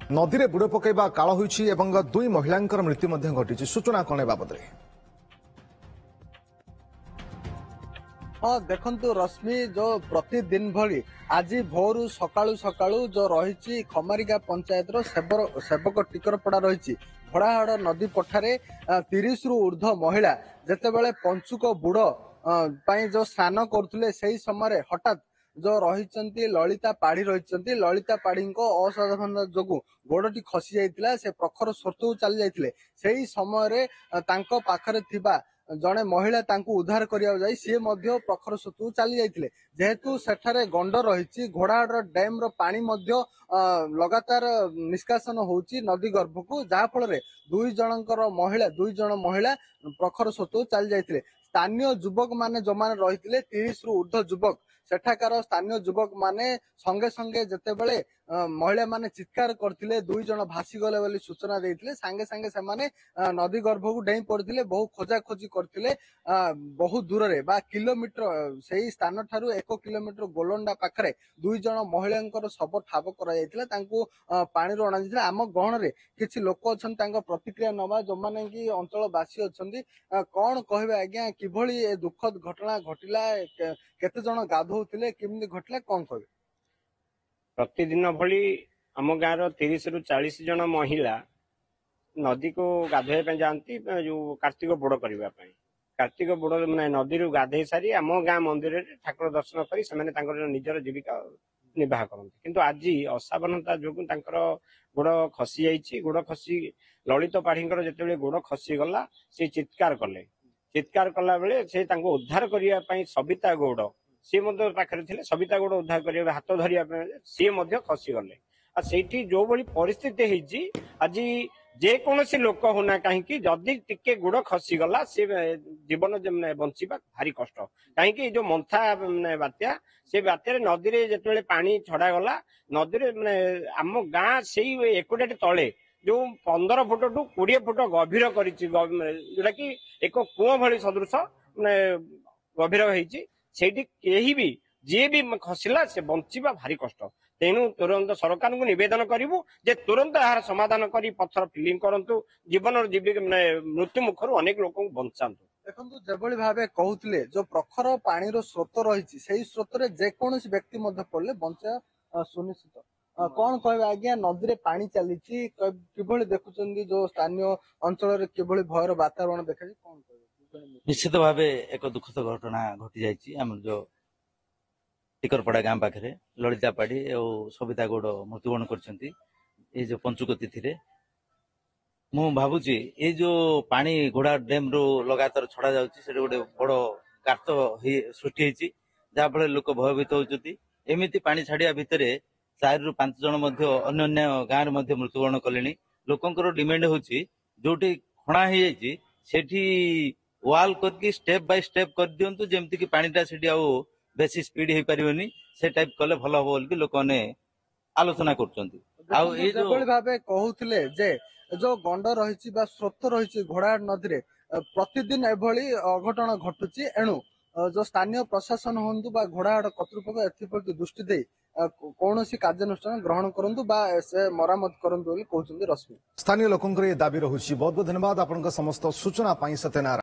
नदी में बुड़ पकड़ा काल होईछि एवं दुई महिलांकर मृत्यु मध्य घटी सूचना कौन बाबद हाँ देखु रश्मि जो प्रतिदिन भली आज भोरु सकाळु सकाळु जो रही खमारिगा पंचायत सेवक टिकरपड़ा रही भड़ाहाड़ नदी पठारे 30 रु ऊर्ध्व महिला जेतेबेले पंचुक बुड़ जो स्नान करुले से समय हठात जो रही ललिता पाढ़ी रही ललिता पाढ़ी असाधारण जोगु गोड़टी खसी जाइतिला से प्रखर स्रोत चली जाइतिले सेही समय पाखरे थिबा जड़े महिला उद्धार करिया जाई सी प्रखर स्रोत चली जाइतिले जेहेतु सेठारे गंड रही घोड़ाहाड़ डैम रो पानी लगातार निष्कासन होउची नदी गर्भ को जहा फल दुई जन महिला प्रखर स्रोत चली जाइतिले स्थानीय युवक माने जो माने रही 30 रु ऊर्ध्व युवक सेठाकार स्थानीय युवक माने संगे संगे जेतेबेले महिला माने चित्कार करथिले दुई जन भासी गले बोली सूचना देथिले संगे संगे से माने नदी गर्भ को डेई पड़थिले बहु खोजा खोजी करथिले बहु दूर रे बा किलोमीटर सेही स्थान ठारू 1 किलोमीटर गोलंडा पाखरे दुई जन महिलांकर शव ठाब करा जायथिला तांको पानी रो अणा जायथिला आम गहण रे किछि लोक अछन तांको प्रतिक्रिया नबा जो माने कि अंचल वासी अछंदी कोन कहबे आज्ञा किभली ए दुखद घटना घटिला केते जन गाधौथिले केमि घटला कोन कहबे प्रतिदिन भली आम गाँव 30 रु 40 जन महिला नदी को गाधोई जाती जो कार्तिक बुड़ करने कार्तिक बुड़ मैंने नदी गाधे सारी आम गाँ मंदिर ठाकुर दर्शन कर निजर जीविका निर्वाह करते किंतु आज असावधानता जो गोड़ खसी जाइए गोड़ खसी ललित पाढ़ी जिते गोड़ खसी गला सी चित्कार कला बेले से उद्धार करने सविता गौड़ सी पाखे थे सविता गौड़ उद्धार करने हाथ धरिया सी खसी गले आ सेठी जो भली परिस्थिति होती आज जेकोसी लोक होना कहीं जदि टिके गुड़ खसी गला सी जीवन बंचवा भारी कष्ट कहीं जो मंथा बात्या से बात्या नदी में जिते पानी छड़ा गला नदी में आम गाँ से 1 तले जो 15 फुट टू 20 फुट गभीर कर जोटा कि एक कूह भली सदृश गभीर होती भी जी भी खसला से बंचवा भारी कष्ट तेणु तुरंत सरकार को निवेदन करूँ जे तुरंत यार समाधान कर पत्थर फिलिंग करूँ जीवन जीविका मृत्यु मुखर अनेक लोक बंचा देखो जो भाव कहते जो प्रखर पानी स्रोत रही से स्रोत में जेकोसी व्यक्ति पड़े बंचा सुनिश्चित कौन कह आज्ञा नदी में पानी चली कि देखुं जो स्थानीय अंचल किभली भयर वातावरण देखा कौन कह निश्चित भाव एक दुखद घटना घटी जाम जो टिकरपड़ा गाँ पाखे ललिता पाढ़ी और सविता गौड़ मृत्युवरण कर पंचुक तिथि मु भावुची ये जो पानी घोड़ा डैम रू लगातार छड़ा जाउची गोटे बड़ गात सृष्टि होती जहाँ फल लोक भयभीत होती एमती पानी छाड़िया भितर 4 रु 5 जन अन्य गाँव में मृत्युवरण कले लोकंर डिमांड होची जोटी खणा सेठी वाल करके स्टेप बाय स्टेप कर दिंतु जमती कि पानीटा से बेसी स्पीड हो पारनी से टाइप कले भल हम बोल लोक आलोचना कहते जे जो गंड रही स्रोत रही घोड़ा नदी में प्रतिदिन एभली अघटन घटुची एणु जो स्थानीय प्रशासन हूँ बा घोड़ाहाड़ कर्तृपक्ष एप्रति दृष्टि दे कौन कार्यानुष्ठान ग्रहण करूँ से मरामत करूँ कहते रश्मि स्थानीय लोकंर दाबी रहुछि। बहुत बहुत धन्यवाद आपन समस्त सूचना सत्यनारायण।